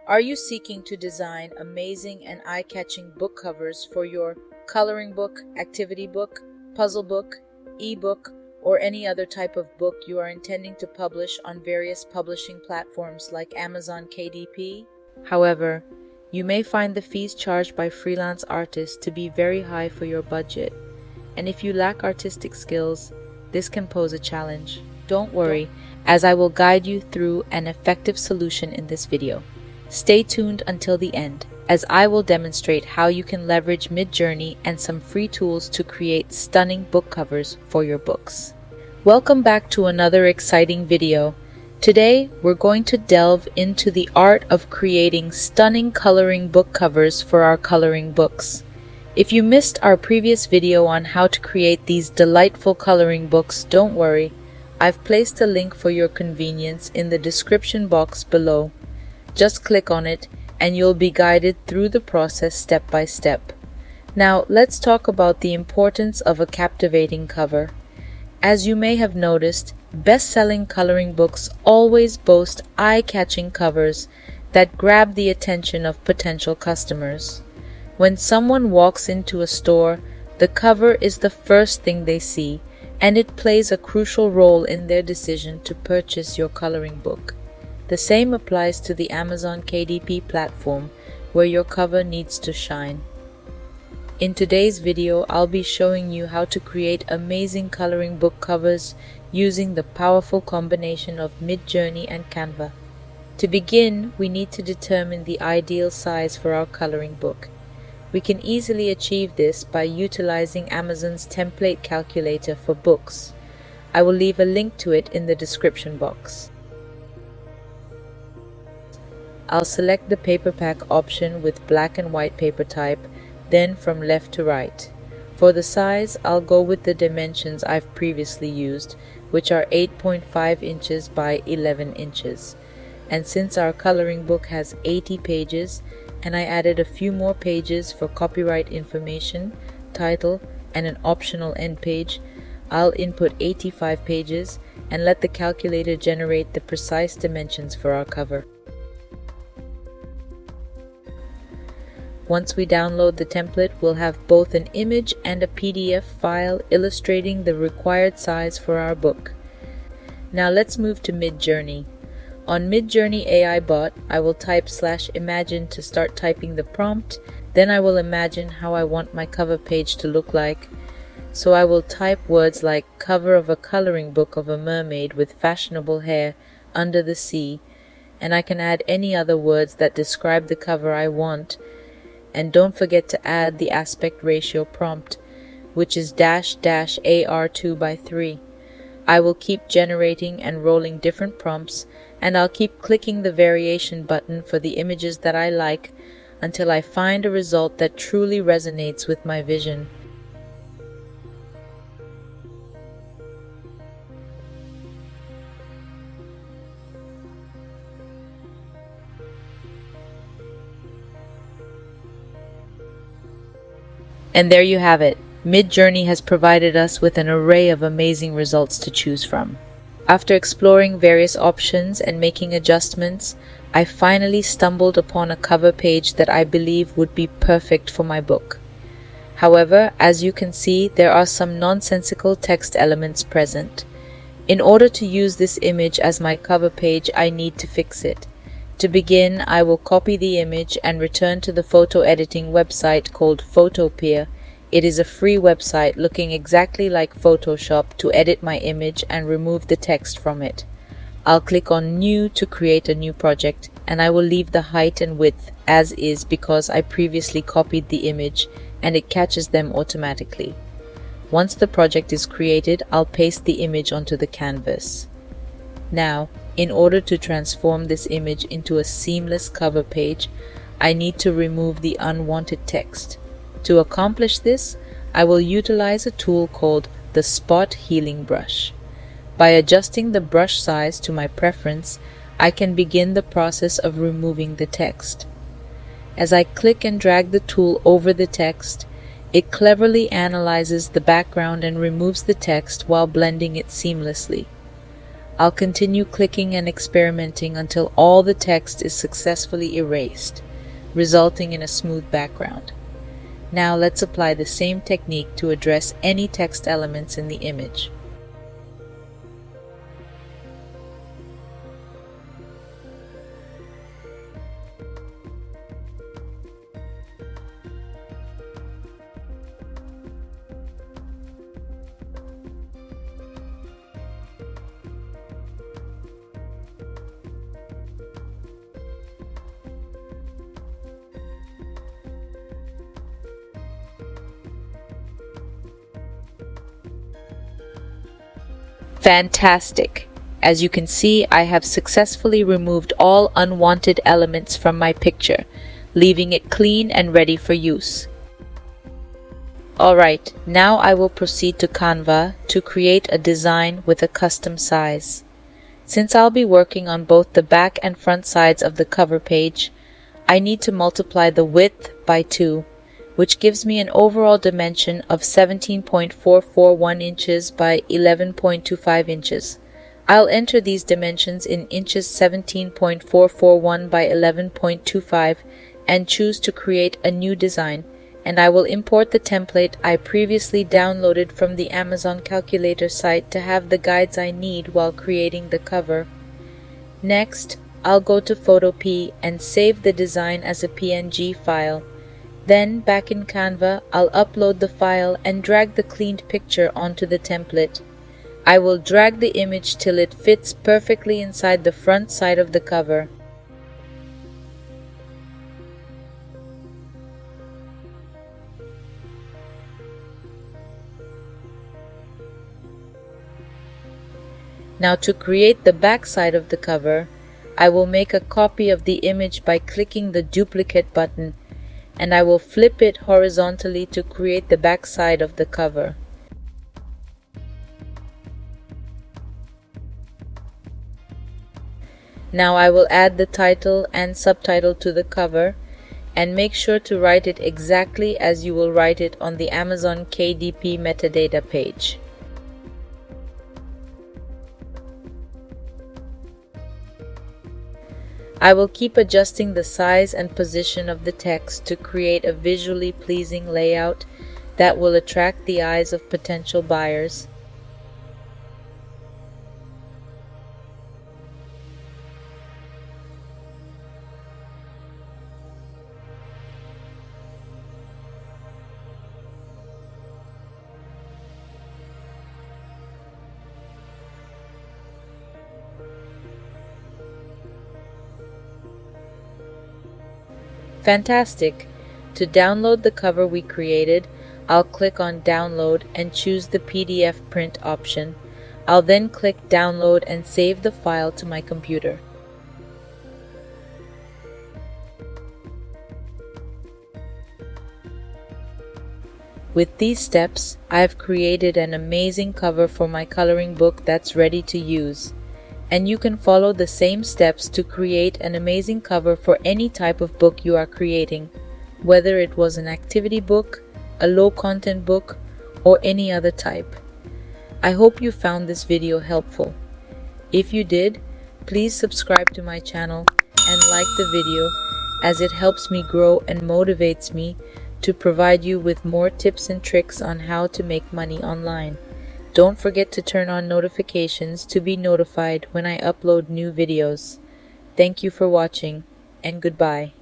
Are you seeking to design amazing and eye-catching book covers for your coloring book, activity book, puzzle book, ebook, or any other type of book you are intending to publish on various publishing platforms like Amazon KDP? However, you may find the fees charged by freelance artists to be very high for your budget, and if you lack artistic skills, this can pose a challenge. Don't worry, as I will guide you through an effective solution in this video. Stay tuned until the end, as I will demonstrate how you can leverage MidJourney and some free tools to create stunning book covers for your books. Welcome back to another exciting video. Today, we're going to delve into the art of creating stunning coloring book covers for our coloring books. If you missed our previous video on how to create these delightful coloring books, don't worry. I've placed a link for your convenience in the description box below. Just click on it and you'll be guided through the process step by step. Now, let's talk about the importance of a captivating cover. As you may have noticed, best-selling coloring books always boast eye-catching covers that grab the attention of potential customers. When someone walks into a store, the cover is the first thing they see, and it plays a crucial role in their decision to purchase your coloring book. The same applies to the Amazon KDP platform, where your cover needs to shine. In today's video, I'll be showing you how to create amazing coloring book covers using the powerful combination of MidJourney and Canva. To begin, we need to determine the ideal size for our coloring book. We can easily achieve this by utilizing Amazon's template calculator for books. I will leave a link to it in the description box. I'll select the paper pack option with black and white paper type, then from left to right. For the size, I'll go with the dimensions I've previously used, which are 8.5 inches by 11 inches. And since our coloring book has 80 pages, and I added a few more pages for copyright information, title, and an optional end page, I'll input 85 pages and let the calculator generate the precise dimensions for our cover. Once we download the template, we'll have both an image and a PDF file illustrating the required size for our book. Now let's move to MidJourney. On MidJourney AI bot, I will type /imagine to start typing the prompt. Then I will imagine how I want my cover page to look like. So I will type words like cover of a coloring book of a mermaid with fashionable hair under the sea, and I can add any other words that describe the cover I want. And don't forget to add the aspect ratio prompt, which is --AR2 by 3. I will keep generating and rolling different prompts, and I'll keep clicking the variation button for the images that I like until I find a result that truly resonates with my vision. And there you have it. MidJourney has provided us with an array of amazing results to choose from. After exploring various options and making adjustments, I finally stumbled upon a cover page that I believe would be perfect for my book. However, as you can see, there are some nonsensical text elements present. In order to use this image as my cover page, I need to fix it. To begin, I will copy the image and return to the photo editing website called Photopea. It is a free website looking exactly like Photoshop to edit my image and remove the text from it. I'll click on New to create a new project, and I will leave the height and width as is because I previously copied the image and it catches them automatically. Once the project is created, I'll paste the image onto the canvas. Now, in order to transform this image into a seamless cover page, I need to remove the unwanted text. To accomplish this, I will utilize a tool called the Spot Healing Brush. By adjusting the brush size to my preference, I can begin the process of removing the text. As I click and drag the tool over the text, it cleverly analyzes the background and removes the text while blending it seamlessly. I'll continue clicking and experimenting until all the text is successfully erased, resulting in a smooth background. Now let's apply the same technique to address any text elements in the image. Fantastic! As you can see, I have successfully removed all unwanted elements from my picture, leaving it clean and ready for use. Alright, now I will proceed to Canva to create a design with a custom size. Since I'll be working on both the back and front sides of the cover page, I need to multiply the width by 2, which gives me an overall dimension of 17.441 inches by 11.25 inches. I'll enter these dimensions in inches 17.441 by 11.25 and choose to create a new design, and I will import the template I previously downloaded from the Amazon calculator site to have the guides I need while creating the cover. Next, I'll go to Photopea and save the design as a PNG file. Then, back in Canva, I'll upload the file and drag the cleaned picture onto the template. I will drag the image till it fits perfectly inside the front side of the cover. Now to create the back side of the cover, I will make a copy of the image by clicking the duplicate button, and I will flip it horizontally to create the back side of the cover. Now I will add the title and subtitle to the cover and make sure to write it exactly as you will write it on the Amazon KDP metadata page. I will keep adjusting the size and position of the text to create a visually pleasing layout that will attract the eyes of potential buyers. Fantastic! To download the cover we created, I'll click on Download and choose the PDF print option. I'll then click Download and save the file to my computer. With these steps, I've created an amazing cover for my coloring book that's ready to use. And you can follow the same steps to create an amazing cover for any type of book you are creating, whether it was an activity book, a low-content book, or any other type. I hope you found this video helpful. If you did, please subscribe to my channel and like the video, as it helps me grow and motivates me to provide you with more tips and tricks on how to make money online. Don't forget to turn on notifications to be notified when I upload new videos. Thank you for watching, and goodbye.